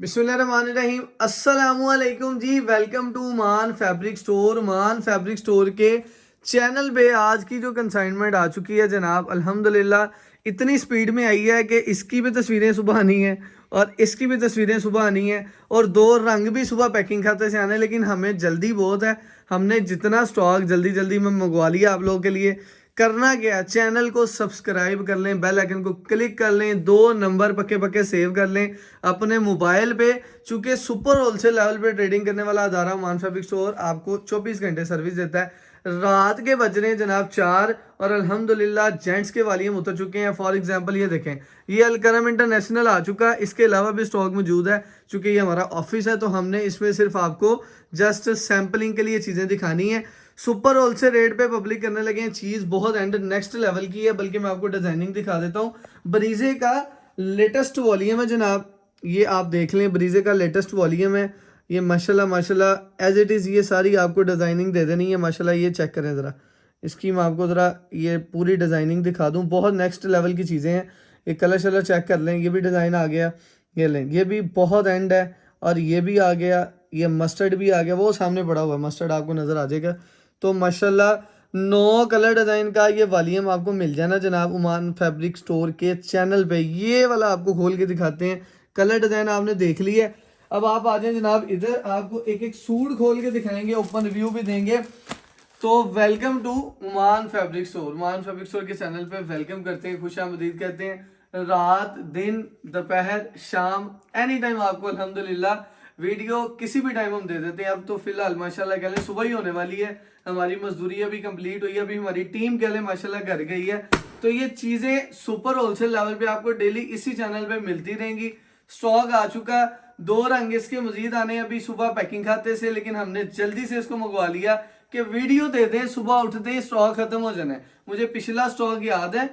बिस्मिल्लाहिर्रहमानिर्रहीम अस्सलामुअलैकुम जी। Welcome to मान फैब्रिक स्टोर। मान फैब्रिक स्टोर के चैनल पे आज की जो कंसाइनमेंट आ चुकी है जनाब, अल्हम्दुलिल्लाह इतनी स्पीड में आई है कि इसकी भी तस्वीरें सुबह आनी है और इसकी भी तस्वीरें सुबह आनी है और दो रंग भी सुबह पैकिंग खाते से आने, लेकिन हमें जल्दी बहुत है। हमने जितना स्टॉक जल्दी जल्दी में मंगवा लिया आप लोगों के लिए। करना क्या है, चैनल को सब्सक्राइब कर लें, बेल आइकन को क्लिक कर लें, 2 नंबर पक्के पक्के सेव कर लें अपने मोबाइल पे। चूंकि सुपर होलसेल लेवल पे ट्रेडिंग करने वाला अदारा मान फैब्रिक स्टोर आपको 24 घंटे सर्विस देता है। रात के बज रहे हैं जनाब 4 और अल्हम्दुलिल्लाह जेंट्स के वॉल्यूम उतर चुके हैं। फॉर एग्जांपल ये देखें, ये अलकरम इंटरनेशनल आ चुका है। इसके अलावा भी स्टॉक मौजूद है। चूंकि ये हमारा ऑफिस है तो हमने इसमें सिर्फ आपको जस्ट सैम्पलिंग के लिए चीज़ें दिखानी है। सुपर होलसेल रेट पे पब्लिक करने लगे हैं। चीज़ बहुत एंड नेक्स्ट लेवल की है, बल्कि मैं आपको डिजाइनिंग दिखा देता हूँ। ब्रीजे का लेटेस्ट वॉल्यूम है जनाब, ये आप देख लें। ब्रीजे का लेटेस्ट वॉल्यूम है ये, माशाल्लाह माशाल्लाह एज इट इज़। ये सारी आपको डिज़ाइनिंग दे देनी है माशाल्लाह। ये चेक करें ज़रा, इसकी मैं आपको ज़रा ये पूरी डिज़ाइनिंग दिखा दूँ। बहुत नेक्स्ट लेवल की चीज़ें हैं। ये कलर शलर चेक कर लें, ये भी डिज़ाइन आ गया। ये लें, ये भी बहुत एंड है। और ये भी आ गया, ये मस्टर्ड भी आ गया, वो सामने पड़ा हुआ है मस्टर्ड, आपको नज़र आ जाएगा। तो माशाल्लाह 9 कलर डिज़ाइन का ये वॉल्यूम आपको मिल जाना जनाब उमान फैब्रिक स्टोर के चैनल पे। ये वाला आपको खोल के दिखाते हैं। कलर डिज़ाइन आपने देख लिया है। अब आप आ जाए जनाब इधर, आपको एक एक सूट खोल के दिखाएंगे, ओपन रिव्यू भी देंगे। तो वेलकम टू उमान फैब्रिक स्टोर। उमान फैब्रिक स्टोर के चैनल पे वेलकम करते हैं, खुशामदीद कहते हैं। रात दिन दोपहर शाम एनी टाइम आपको अल्हम्दुलिल्लाह वीडियो किसी भी टाइम हम दे देते हैं। अब तो फिलहाल माशाल्लाह कह लें सुबह ही होने वाली है। हमारी मजदूरी अभी कंप्लीट हुई है, अभी हमारी टीम कह लें माशाल्लाह घर गई है। तो ये चीज़ें सुपर होलसेल लेवल पे आपको डेली इसी चैनल पे मिलती रहेंगी। स्टॉक आ चुका, 2 रंग इसके मजीद आने अभी सुबह पैकिंग खाते से, लेकिन हमने जल्दी से इसको मंगवा लिया कि वीडियो दे दें, सुबह उठते ही स्टॉक खत्म हो जाना है। मुझे पिछला स्टॉक याद है,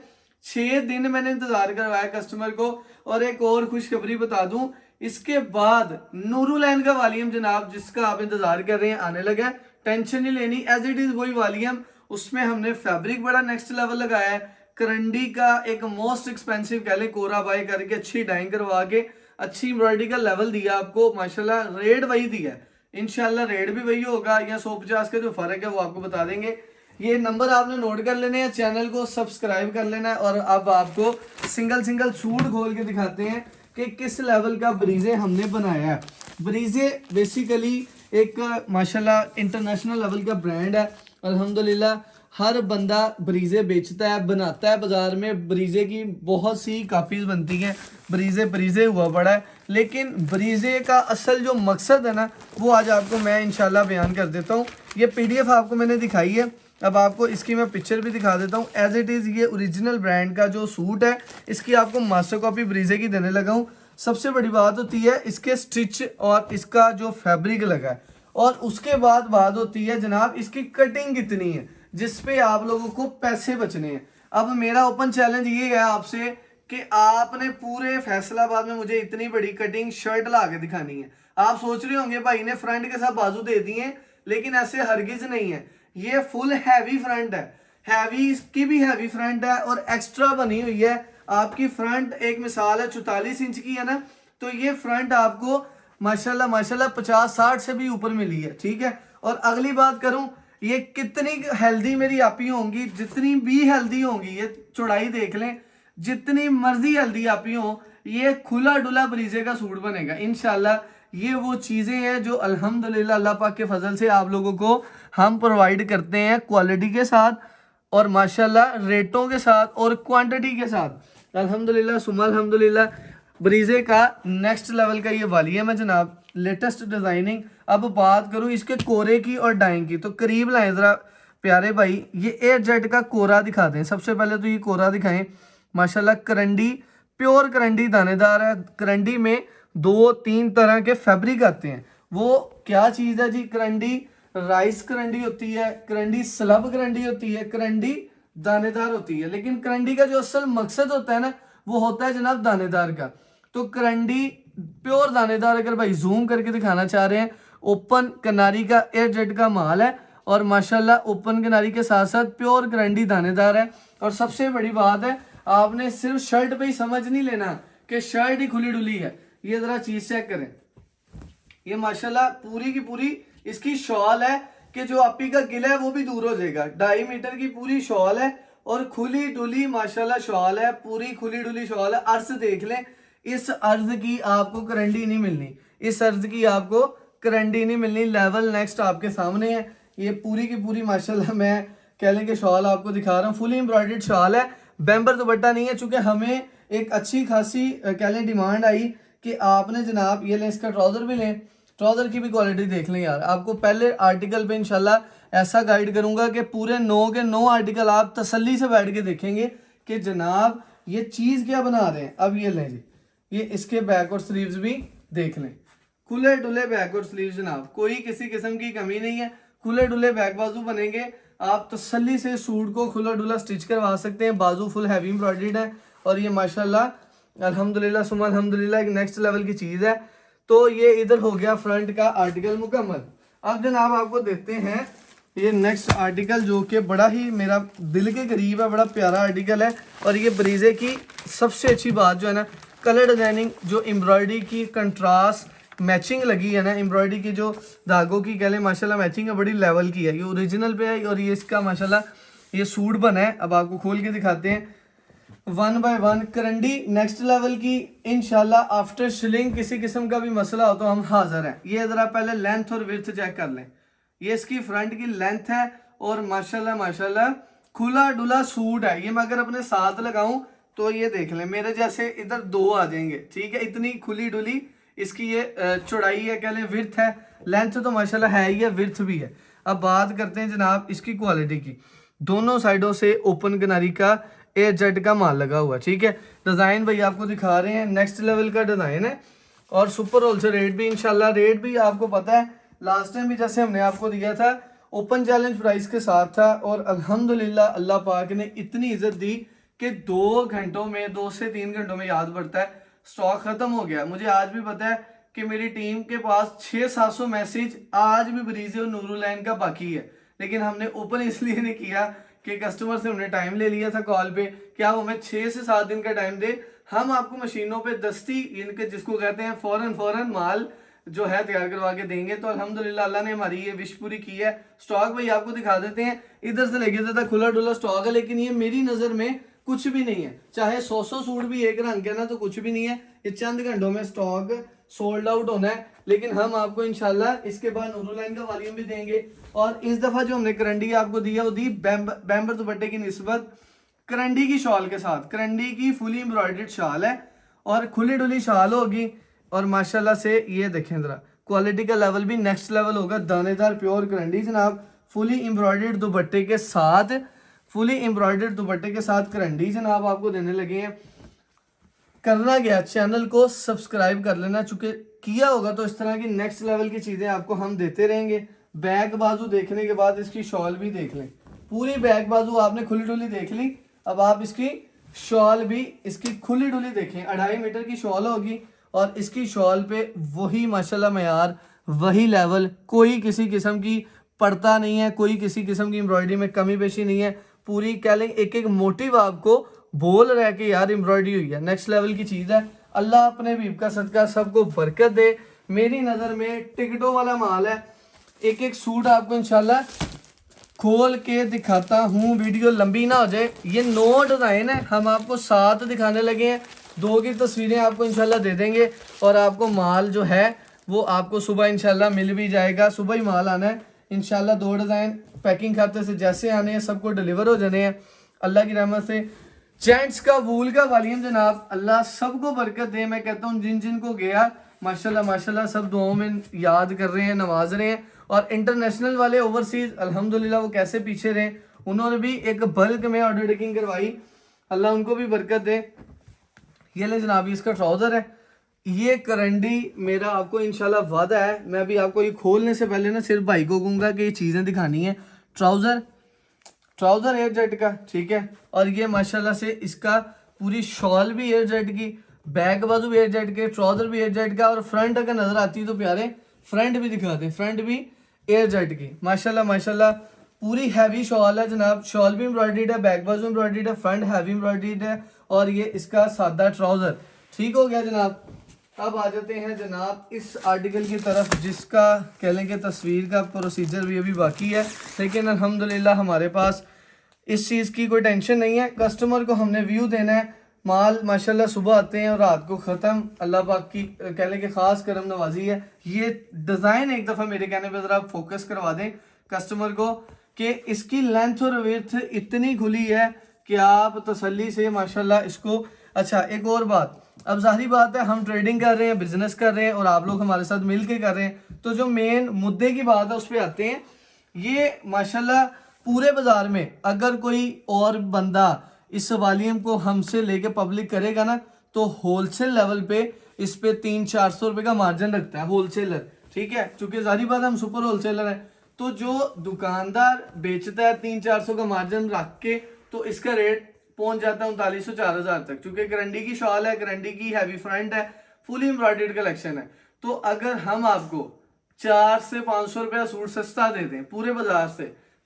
6 दिन मैंने इंतजार करवाया कस्टमर को। और एक और खुशखबरी बता दूं, इसके बाद नूरुलैन का वॉल्यूम जनाब जिसका आप इंतजार कर रहे हैं आने लगा है। टेंशन नहीं लेनी, एज इट इज वही वॉल्यूम। उसमें हमने फैब्रिक बड़ा नेक्स्ट लेवल लगाया है। करंडी का एक मोस्ट एक्सपेंसिव कह लें कोरा बाय करके अच्छी डाइंग करवा के अच्छी एम्ब्रॉयडरी का लेवल दिया आपको माशाल्लाह। रेट वही दिया है, इंशाल्लाह रेट भी वही होगा या 150 का जो फर्क है वो आपको बता देंगे। ये नंबर आपने नोट कर लेने हैं, चैनल को सब्सक्राइब कर लेना है। और अब आपको सिंगल सिंगल सूट खोल के दिखाते हैं कि किस लेवल का ब्रीजे हमने बनाया है। ब्रीजे बेसिकली एक माशाल्लाह इंटरनेशनल लेवल का ब्रांड है। अल्हम्दुलिल्लाह हर बंदा ब्रीजे बेचता है, बनाता है। बाजार में ब्रीजे की बहुत सी कापीज बनती हैं, ब्रीजे ब्रीजे हुआ पड़ा है। लेकिन ब्रीजे का असल जो मकसद है ना, वो आज आपको मैं इंशाल्लाह बयान कर देता हूँ। ये पीडीएफ आपको मैंने दिखाई है, अब आपको इसकी मैं पिक्चर भी दिखा देता हूँ। एज इट इज़ ये ओरिजिनल ब्रांड का जो सूट है, इसकी आपको मास्टर कॉपी ब्रीजे की देने लगा हूँ। सबसे बड़ी बात होती है इसके स्टिच और इसका जो फैब्रिक लगा है। और उसके बाद बात होती है जनाब इसकी कटिंग कितनी है, जिसपे आप लोगों को पैसे बचने हैं। अब मेरा ओपन चैलेंज ये है आपसे कि आपने पूरे फैसलाबाद में मुझे इतनी बड़ी कटिंग शर्ट ला के दिखानी है। आप सोच रहे होंगे भाई ने फ्रंट के साथ बाजू दे दिए, लेकिन ऐसे हरगिज नहीं है। ये फुल हैवी फ्रंट है, हैवी इसकी भी हैवी फ्रंट है और एक्स्ट्रा बनी हुई है। आपकी फ्रंट एक मिसाल है 44 इंच की है ना, तो ये फ्रंट आपको माशाल्लाह माशाल्लाह 50-60 से भी ऊपर मिली है, ठीक है। और अगली बात करूं, ये कितनी हेल्दी मेरी आपी होंगी, जितनी भी हेल्दी होंगी, ये चौड़ाई देख लें, जितनी मर्जी हेल्दी आपी हो, ये खुला डुला ब्रीजे का सूट बनेगा इंशाल्लाह। ये वो चीज़ें हैं जो अल्हम्दुलिल्लाह अल्लाह पाक के फजल से आप लोगों को हम प्रोवाइड करते हैं, क्वालिटी के साथ और माशाल्लाह रेटों के साथ और क्वांटिटी के साथ। अल्हम्दुलिल्लाह सुम्मा अल्हम्दुलिल्लाह। ब्रीजे का नेक्स्ट लेवल का ये वॉल्यूम है जनाब, लेटेस्ट डिजाइनिंग। अब बात करूं इसके कोरे की और डाइंग की, तो करीब लाएं जरा प्यारे भाई। ये एयर जेट का कोरा दिखा दें। सबसे पहले तो ये कोरा दिखाएं माशाल्लाह। करंडी प्योर करंडी दानेदार है। करंडी में 2-3 तरह के फैब्रिक आते हैं। वो क्या चीज़ है जी, करंडी राइस करंडी होती है, करंडी स्लब करंडी होती है, करंडी दानेदार होती है। लेकिन करंडी का जो असल मकसद होता है ना, वो होता है जनाब दानेदार का। तो करंडी प्योर दानेदार अगर भाई जूम करके दिखाना चाह रहे हैं, ओपन कनारी का एयर जेट का माल है और माशाल्लाह ओपन कनारी के साथ साथ प्योर करंडी दानेदार है। और सबसे बड़ी बात है, आपने सिर्फ शर्ट पे ही समझ नहीं लेना कि शर्ट ही खुली डुली है। ये ज़रा चीज़ चेक करें, ये माशाल्लाह पूरी की पूरी इसकी शॉल है कि जो आपी का गिला है वो भी दूर हो जाएगा। 2.5 मीटर की पूरी शॉल है और खुली डुली माशाल्लाह शॉल है, पूरी खुली डुली शॉल है। अर्ज देख लें, इस अर्ज की आपको करंडी नहीं मिलनी, इस अर्ज की आपको करंडी नहीं मिलनी। लेवल नेक्स्ट आपके सामने है, ये पूरी की पूरी माशाल्लाह मैं कह लें कि शॉल आपको दिखा रहा हूँ। फुली एम्ब्रॉयडर्ड शॉल है, बैम्बर दुपट्टा नहीं है। चूंकि हमें एक अच्छी खासी कह लें डिमांड आई कि आपने जनाब ये लें, इसका ट्राउज़र भी लें, ट्राउज़र की भी क्वालिटी देख लें यार। आपको पहले आर्टिकल पे इंशाल्लाह ऐसा गाइड करूंगा कि पूरे 9 के 9 आर्टिकल आप तसल्ली से बैठ के देखेंगे कि जनाब ये चीज़ क्या बना रहे हैं। अब ये लें जी, ये इसके बैक और स्लीव्स भी देख लें, खुले डुले बैक और स्लीव्स जनाब, कोई किसी किस्म की कमी नहीं है। खुले डुले बैक बाजू बनेंगे, आप तसल्ली से सूट को खुला डुला स्टिच करवा सकते हैं। बाजू फुल हैवी एम्ब्रॉयडर्ड है और ये माशाल्लाह अल्हम्दुलिल्लाह सुम्मा अल्हम्दुलिल्लाह एक नेक्स्ट लेवल की चीज़ है। तो ये इधर हो गया फ्रंट का आर्टिकल मुकम्मल। अब जनाब आपको देते हैं ये नेक्स्ट आर्टिकल जो कि बड़ा ही मेरा दिल के करीब है, बड़ा प्यारा आर्टिकल है। और ये ब्रीजे की सबसे अच्छी बात जो है ना, कलर डिजाइनिंग, जो एम्ब्रॉयडरी की कंट्रास्ट मैचिंग लगी है ना, एम्ब्रॉयडरी की जो धागों की कह लें माशाल्लाह मैचिंग है, बड़ी लेवल की है। ये ओरिजिनल पे है और ये इसका माशाल्लाह ये सूट बना है। अब आपको खोल के दिखाते हैं 1 बाय 1 करंडी नेक्स्ट लेवल की इंशाल्लाह। आफ्टर शिलिंग किसी किस्म का भी मसला हो तो हम हाजिर हैं। ये ज़रा पहले लेंथ और विड्थ चेक कर लें, ये इसकी फ्रंट की लेंथ है और माशाल्लाह माशाल्लाह खुला डुला सूट है। ये मैं अगर अपने साथ लगाऊं तो ये देख लें मेरे जैसे इधर 2 आ जाएंगे, ठीक है। इतनी खुली डुली इसकी ये चौड़ाई है, कह लें विड्थ है, लेंथ तो माशाल्लाह है ही है, विड्थ भी है। अब बात करते हैं जनाब इसकी क्वालिटी की। दोनों साइडों से ओपन किनारी का एयर जेट का माल लगा हुआ, ठीक है। डिज़ाइन भाई आपको दिखा रहे हैं, नेक्स्ट लेवल का डिज़ाइन है और सुपर होलसेल रेट भी इंशाल्लाह। रेट भी आपको पता है लास्ट टाइम भी जैसे हमने आपको दिया था ओपन चैलेंज प्राइस के साथ था। और अल्हम्दुलिल्लाह अल्लाह पाक ने इतनी इज्जत दी कि 2 घंटों में, 2 से 3 घंटों में याद पड़ता है स्टॉक खत्म हो गया। मुझे आज भी पता है कि मेरी टीम के पास 600-700 मैसेज आज भी ब्रीजे और नूरुलैन का बाकी है, लेकिन हमने ओपन इसलिए नहीं किया कि कस्टमर से हमने टाइम ले लिया था कॉल पे कि आप हमें 6 से 7 दिन का टाइम दे, हम आपको मशीनों पे दस्ती इनके जिसको कहते हैं फौरन माल जो है तैयार करवा के देंगे। तो अल्हम्दुलिल्लाह अल्लाह ने हमारी ये विश पूरी की है। स्टॉक भाई आपको दिखा देते हैं, इधर से लेके ज्यादा खुला डुला स्टॉक है, लेकिन ये मेरी नज़र में कुछ भी नहीं है। चाहे 100 सूट भी एक रंग के ना तो कुछ भी नहीं है, ये चंद घंटों में स्टॉक सोल्ड आउट होना है। लेकिन हम आपको इंशाल्लाह इसके बाद नूरुलैन का वॉल्यूम भी देंगे। और इस दफ़ा जो हमने करंडी आपको दिया वो दी बैम्बर दुपट्टे की निस्बत करंडी की शॉल के साथ। करंडी की फुली एम्ब्रॉयडर्ड शॉल है और खुली डुली शॉल होगी और माशाल्लाह से ये देखें ज़रा क्वालिटी का लेवल भी नेक्स्ट लेवल होगा। दानेदार प्योर करंडी जनाब, फुली एम्ब्रॉयडर्ड दुपट्टे के साथ, फुली एम्ब्रॉयडर्ड दुपट्टे के साथ करंडी जनाब आपको देने लगे हैं। करना क्या, चैनल को सब्सक्राइब कर लेना, चूंकि किया होगा तो इस तरह की नेक्स्ट लेवल की चीज़ें आपको हम देते रहेंगे। बैक बाजू देखने के बाद इसकी शॉल भी देख लें, पूरी बैक बाजू आपने खुली डुली देख ली, अब आप इसकी शॉल भी इसकी खुली डुली देखें। 2.5 मीटर की शॉल होगी और इसकी शॉल पे वही माशाल्लाह मयार, वही लेवल, कोई किसी किस्म की पड़ता नहीं है, कोई किसी किस्म की एम्ब्रॉयडरी में कमी पेशी नहीं है। पूरी कह लें एक एक मोटिव आपको बोल रहा है कि यार एम्ब्रॉयडरी हुई है, नेक्स्ट लेवल की चीज़ है। अल्लाह अपने हबीब का सदका सबको बरकत दे। मेरी नज़र में टिकटों वाला माल है। एक एक सूट आपको इंशाल्लाह खोल के दिखाता हूँ, वीडियो लंबी ना हो जाए। ये 9 डिज़ाइन है, हम आपको 7 दिखाने लगे हैं, 2 की तस्वीरें आपको इंशाल्लाह दे देंगे और आपको माल जो है वो आपको सुबह इंशाल्लाह मिल भी जाएगा। सुबह ही माल आना है इंशाल्लाह। 2 डिज़ाइन पैकिंग खाते से जैसे आने हैं सबको डिलीवर हो जाने हैं अल्लाह की रहमत से। जेंट्स का वूल का वॉल्यूम जनाब अल्लाह सबको बरकत दे। मैं कहता हूँ जिन जिन को गया माशाल्लाह माशाल्लाह सब दुआओं में याद कर रहे हैं, नवाज रहे हैं। और इंटरनेशनल वाले ओवरसीज अल्हम्दुलिल्लाह वो कैसे पीछे रहे, उन्होंने भी एक बल्क में ऑर्डर टेकिंग करवाई, अल्लाह उनको भी बरकत दे। ये ले जनाब इसका ट्राउज़र है। ये करंडी मेरा आपको इंशाल्लाह वादा है, मैं भी आपको ये खोलने से पहले ना सिर्फ भाई को कहूँगा कि ये चीज़ें दिखानी है। ट्राउज़र एयर जेट का, ठीक है। और ये माशाल्लाह से इसका पूरी शॉल भी एयर जेट की, बैक बाजू भी एयर जेट के, ट्राउज़र भी एयर जेट का। और फ्रंट अगर नज़र आती है तो प्यारे फ्रंट भी दिखा दें, फ्रंट भी एयर जेट की माशाल्लाह माशाल्लाह। पूरी हैवी शॉल है जनाब, शॉल भी एम्ब्रॉयडर्ड है, बैक बाजू एम्ब्रॉयडर्ड है, फ्रंट हैवी एम्ब्रॉयडर्ड है। और ये इसका सादा ट्राउज़र ठीक हो गया जनाब। अब आ जाते हैं जनाब इस आर्टिकल की तरफ, जिसका कह लें कि तस्वीर का प्रोसीजर भी अभी बाकी है, लेकिन अल्हम्दुलिल्लाह हमारे पास इस चीज़ की कोई टेंशन नहीं है। कस्टमर को हमने व्यू देना है, माल माशाल्लाह सुबह आते हैं और रात को ख़त्म। अल्लाह पाक की कह लें कि ख़ास करम नवाजी है। ये डिज़ाइन एक दफ़ा मेरे कहने पे ज़रा फोकस करवा दें कस्टमर को कि इसकी लेंथ और विड्थ इतनी खुली है कि आप तसल्ली से माशाल्लाह इसको। अच्छा, एक और बात, अब जाहिर बात है हम ट्रेडिंग कर रहे हैं, बिजनेस कर रहे हैं और आप लोग हमारे साथ मिल के कर रहे हैं, तो जो मेन मुद्दे की बात है उस पर आते हैं। ये माशाल्लाह पूरे बाजार में अगर कोई और बंदा इस वॉल्यूम को हमसे लेके पब्लिक करेगा ना, तो होलसेल लेवल पे इस पे 300-400 रुपए का मार्जिन रखता है होलसेलर, ठीक है। चूंकि जाहिर बात है हम सुपर होलसेलर है, तो जो दुकानदार बेचता है 300-400 का मार्जिन रख के, तो इसका रेट पहुंच जाता है 3900-4000 तक। चूंकि करंडी की शॉल है, करंडी की हैवी फ्रंट है, फुली एम्ब्रॉयडर्ड कलेक्शन है, तो अगर हम आपको 400 से 500 रुपया सूट सस्ता दे दें पूरे बाजार से,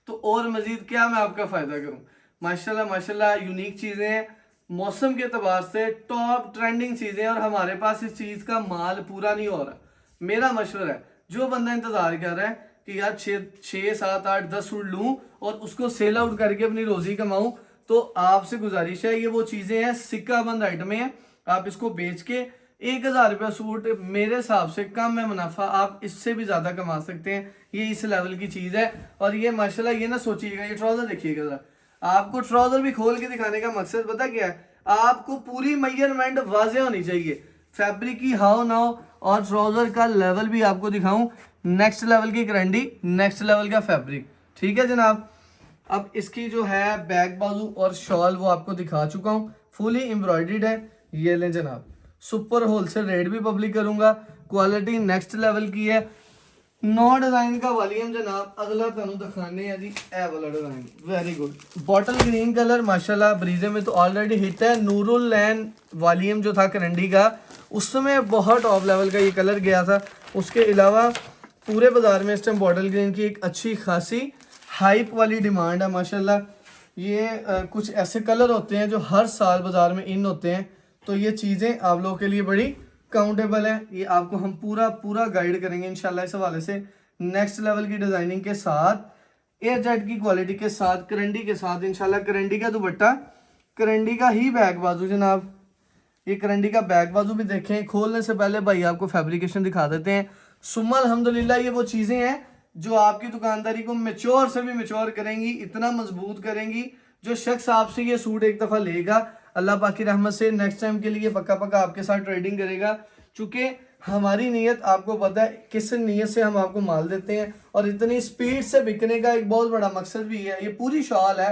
तो और मजीद क्या मैं आपका फायदा करूं। माशाल्लाह माशाल्लाह यूनिक चीजें हैं, मौसम के अतबार से टॉप ट्रेंडिंग चीजें, और हमारे पास इस चीज का माल पूरा नहीं हो रहा। मेरा मशवरा है, जो बंदा इंतजार कर रहा है कि यार 6-7-8-10 सूट लूं और उसको सेल आउट करके अपनी रोजी कमाऊं, तो आपसे गुजारिश है, ये वो चीजें हैं, सिक्का बंद आइटमें हैं। आप इसको बेच के 1000 रुपया सूट, मेरे हिसाब से कम है मुनाफा, आप इससे भी ज्यादा कमा सकते हैं। ये इस लेवल की चीज है। और ये माशाल्लाह, ये ना सोचिएगा, ये ट्राउजर देखिएगा जरा, आपको ट्राउजर भी खोल के दिखाने का मकसद पता क्या है, आपको पूरी मेजरमेंट वाजे होनी चाहिए, फैब्रिक की हाउ ना हो, और ट्राउजर का लेवल भी आपको दिखाऊं, नेक्स्ट लेवल की करंडी, नेक्स्ट लेवल का फैब्रिक, ठीक है जनाब। अब इसकी जो है बैक बाजू और शॉल वो आपको दिखा चुका हूँ, फुली एम्ब्रॉयडर्ड है। ये लें जनाब, सुपर होलसेल रेट भी पब्लिक करूंगा, क्वालिटी नेक्स्ट लेवल की है। 9 डिजाइन का वॉल्यूम जनाब, अगला तुहानू दिखाने है जी, ए वाला design very good, bottle green colour माशाल्लाह, ब्रीजे में तो ऑलरेडी हिट है। नूरुल लैन वॉल्यूम जो था करंडी का, उसमें बहुत टॉप लेवल का ये कलर गया था। उसके अलावा पूरे बाजार में इस टाइम बॉटल ग्रीन की एक अच्छी खासी हाइप वाली डिमांड है माशाल्लाह। ये कुछ ऐसे कलर होते हैं जो हर साल बाजार में इन होते हैं, तो ये चीज़ें आप लोगों के लिए बड़ी काउंटेबल है। ये आपको हम पूरा गाइड करेंगे इंशाल्लाह इस हवाले से। नेक्स्ट लेवल की डिजाइनिंग के साथ, एयर जेट की क्वालिटी के साथ, करंडी के साथ इंशाल्लाह। करंडी का दुपट्टा, करंडी का ही बैक बाजू जनाब, ये करंडी का बैक बाजू भी देखें। खोलने से पहले भाई आपको फैब्रिकेशन दिखा देते हैं। सुम्मा अल्हम्दुलिल्लाह, ये वो चीज़ें हैं जो आपकी दुकानदारी को मेच्योर से भी मेच्योर करेंगी, इतना मजबूत करेंगी। जो शख्स आपसे ये सूट एक दफ़ा लेगा, अल्लाह पाक की रहमत से नेक्स्ट टाइम के लिए पक्का आपके साथ ट्रेडिंग करेगा। चूँकि हमारी नीयत आपको पता है किस नीयत से हम आपको माल देते हैं, और इतनी स्पीड से बिकने का एक बहुत बड़ा मकसद भी है। ये पूरी शॉल है,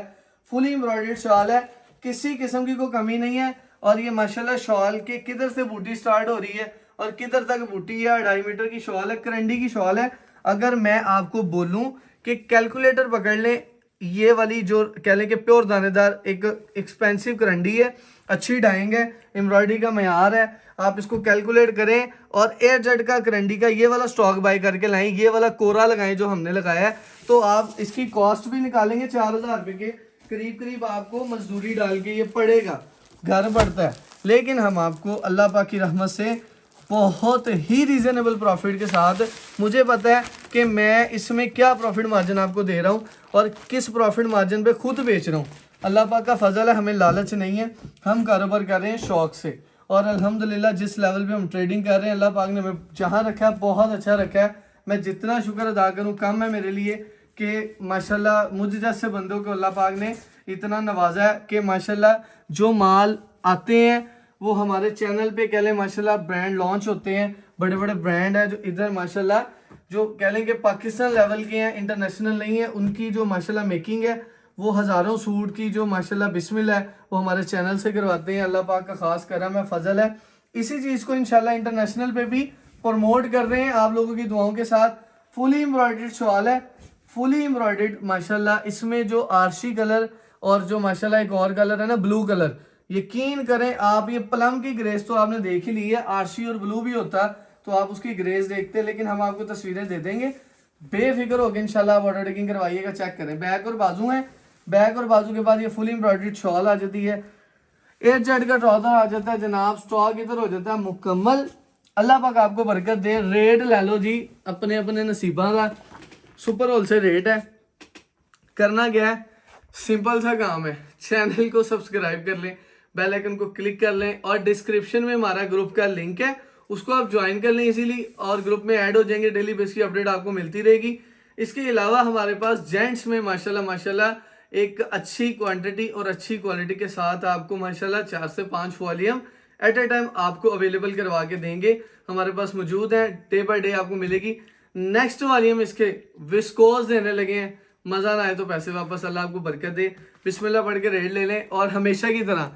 फुली एम्ब्रॉयडर्ड शॉल है, किसी किस्म की कोई कमी नहीं है। और ये माशाल्लाह शॉल के किधर से बूटी स्टार्ट हो रही है और किधर तक बूटी है, 2.5 मीटर की शॉल है, करंडी की शॉल है। अगर मैं आपको बोलूं कि कैलकुलेटर पकड़ लें, ये वाली जो कह लें कि प्योर दानेदार एक एक्सपेंसिव करंडी है, अच्छी डाइंग है, एम्ब्रॉयडरी का मयार है, आप इसको कैलकुलेट करें और एयर जेट का करंडी का ये वाला स्टॉक बाय करके लाएं, ये वाला कोरा लगाएं जो हमने लगाया है, तो आप इसकी कॉस्ट भी निकालेंगे 4000 रुपये के करीब आपको मजदूरी डाल के ये पड़ेगा, घर पड़ता है। लेकिन हम आपको अल्लाह पाक की रहमत से बहुत ही रीज़नेबल प्रॉफिट के साथ, मुझे पता है कि मैं इसमें क्या प्रॉफिट मार्जिन आपको दे रहा हूँ और किस प्रॉफिट मार्जिन पे खुद बेच रहा हूँ। अल्लाह पाक का फजल है, हमें लालच नहीं है, हम कारोबार कर रहे हैं शौक से। और अल्हम्दुलिल्लाह जिस लेवल पे हम ट्रेडिंग कर रहे हैं, अल्लाह पाक ने हमें जहाँ रखा है बहुत अच्छा रखा है। मैं जितना शुक्र अदा करूँ कम है मेरे लिए कि माशाल्लाह मुझ जैसे बंदों को अल्लाह पाक ने इतना नवाजा है कि माशाल्लाह जो माल आते हैं वो हमारे चैनल पे कह लें माशाल्लाह ब्रांड लॉन्च होते हैं, बड़े बड़े ब्रांड है जो इधर माशाल्लाह जो कह लें कि पाकिस्तान लेवल के हैं, इंटरनेशनल नहीं है, उनकी जो माशाल्लाह मेकिंग है वो हज़ारों सूट की जो माशाल्लाह बिस्मिल्लाह है वो हमारे चैनल से करवाते हैं। अल्लाह पाक का खास करम है, फजल है। इसी चीज़ को इंशाल्लाह इंटरनेशनल पे भी प्रमोट कर रहे हैं आप लोगों की दुआओं के साथ। फुली एम्ब्रॉयडर्ड शॉल है, फुली एम्ब्रॉयडर्ड माशाल्लाह। इसमें जो आरशी कलर और जो माशाल्लाह एक और कलर है ना ब्लू कलर, यकीन करें आप, ये प्लम की ग्रेस तो आपने देख ही ली है, आरशी और ब्लू भी होता तो आप उसकी ग्रेस देखते, लेकिन हम आपको तस्वीरें दे देंगे, बेफिक्र होकर इंशाल्लाह आप ऑर्डर टेकिंग करवाइएगा। चेक करें, बैक और बाजू है, बैक और बाजू के बाद ये फुल एम्ब्रॉयडर्ड शॉल आ जाती है, एयर जेट का ट्राउजर आ जाता है जनाब, स्टॉक इधर हो जाता है मुकम्मल। अल्लाह पाक आपको बरकत दे। रेट ले लो जी अपने अपने नसीबा का, सुपर होलसेल रेट है। करना क्या है, सिंपल सा काम है, चैनल को सब्सक्राइब कर लें, बेल आइकन को क्लिक कर लें और डिस्क्रिप्शन में हमारा ग्रुप का लिंक है, उसको आप ज्वाइन कर लें इजीली और ग्रुप में ऐड हो जाएंगे। डेली बेस की अपडेट आपको मिलती रहेगी। इसके अलावा हमारे पास जेंट्स में माशाल्लाह माशाल्लाह एक अच्छी क्वांटिटी और अच्छी क्वालिटी के साथ आपको माशाल्लाह 4 से 5 वॉल्यूम एट ए टाइम आपको अवेलेबल करवा के देंगे। हमारे पास मौजूद है, डे बाय डे आपको मिलेगी। नेक्स्ट वॉल्यूम इसके विस्कोस देने लगे हैं, मज़ा ना आए तो पैसे वापस, अल्लाह आपको बरकत दे। बिस्मिल्लाह पढ़ के रेट ले लें। और हमेशा की तरह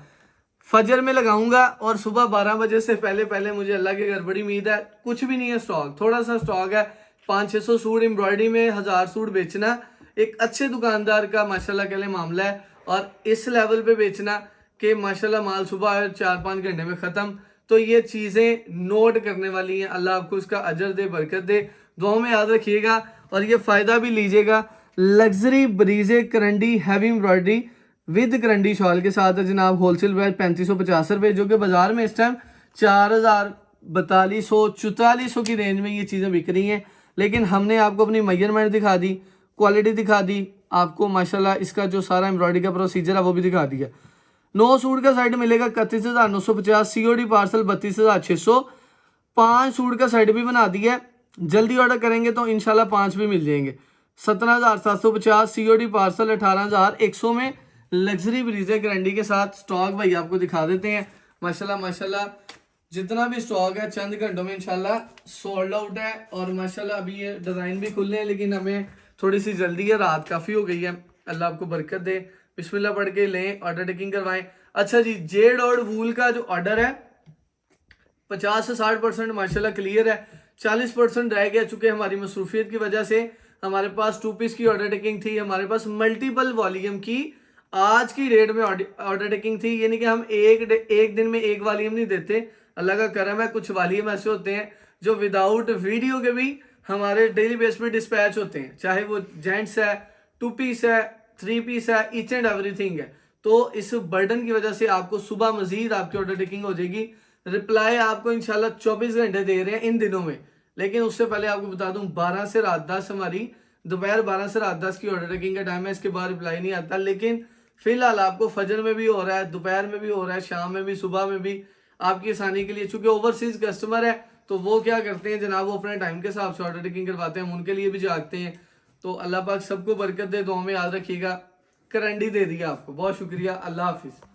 फजर में लगाऊंगा और सुबह 12 बजे से पहले पहले मुझे अल्लाह की गड़बड़ी उम्मीद है, कुछ भी नहीं है स्टॉक, थोड़ा सा स्टॉक है। 500-600 सूट एम्ब्रॉयडरी में 1000 सूट बेचना एक अच्छे दुकानदार का माशाल्लाह के लिए मामला है। और इस लेवल पे बेचना कि माशाल्लाह माल सुबह 4-5 घंटे में ख़त्म, तो ये चीज़ें नोट करने वाली हैं। अल्लाह आपको इसका अजर दे, बरकत दे। दुआओं में याद रखिएगा और ये फ़ायदा भी लीजिएगा। लग्जरी ब्रीजे करंडी हैवी एम्ब्रॉयडरी विद करंडी शॉल के साथ है जनाब। होलसेल प्राइस 3550 रुपये, जो कि बाजार में इस टाइम 4000, 4200, 4400 की रेंज में ये चीज़ें बिक रही हैं। लेकिन हमने आपको अपनी मेजरमेंट दिखा दी, क्वालिटी दिखा दी, आपको माशाल्लाह इसका जो सारा एम्ब्रॉयडरी का प्रोसीजर है वो भी दिखा दिया। 9 सूट का साइड मिलेगा 31,950, COD पार्सल 32,600। 5 सूट का साइड भी बना दिया है, जल्दी ऑर्डर करेंगे तो इंशाल्लाह 5 भी मिल जाएंगे। 17,750, COD पार्सल 18,100 में लग्जरी ब्रीजे गारंटी के साथ। स्टॉक भाई आपको दिखा देते हैं। माशाल्लाह माशाल्लाह जितना भी स्टॉक है चंद घंटों में इंशाल्लाह सोल्ड आउट है। और माशाल्लाह अभी ये डिज़ाइन भी खुले हैं, लेकिन हमें थोड़ी सी जल्दी है, रात काफ़ी हो गई है। अल्लाह आपको बरकत दे। बिस्मिल्लाह पढ़ के लें, ऑर्डर टेकिंग करवाएं। अच्छा जी, जेड और वूल का जो ऑर्डर है 50 से 60% माशाल्लाह क्लियर है, 40% रह गया, चूंकि हमारी मसरूफियत की वजह से हमारे पास 2 पीस की ऑर्डर टेकिंग थी, हमारे पास मल्टीपल वॉल्यूम की आज की डेट में ऑर्डर टेकिंग थी। यानी कि हम एक दिन में एक वॉल्यूम नहीं देते, अल्लाह का करम है। कुछ वॉल्यूम ऐसे होते हैं जो विदाउट वीडियो के भी हमारे डेली बेस पे डिस्पैच होते हैं, चाहे वो जेंट्स है, 2 पीस है, 3 पीस है, ईच एंड एवरीथिंग है। तो इस बर्डन की वजह से आपको सुबह मजीद आपकी ऑर्डर टेकिंग हो जाएगी। रिप्लाई आपको इंशाल्लाह 24 घंटे दे रहे हैं इन दिनों में, लेकिन उससे पहले आपको बता दूं 12 से रात 10 हमारी दोपहर 12 से रात 10 की ऑर्डर टेकिंग का टाइम है। इसके बाद रिप्लाई नहीं आता, लेकिन फिलहाल आपको फजर में भी हो रहा है, दोपहर में भी हो रहा है, शाम में भी, सुबह में भी, आपकी आसानी के लिए। चूंकि ओवरसीज कस्टमर है तो वो क्या करते हैं जनाब, वो अपने टाइम के हिसाब से ऑर्डर टेकिंग करवाते हैं, हम उनके लिए भी जागते हैं। तो अल्लाह पाक सबको बरकत दे, दुआ में याद रखिएगा। करंडी दे दिया आपको, बहुत शुक्रिया, अल्लाह हाफिज़।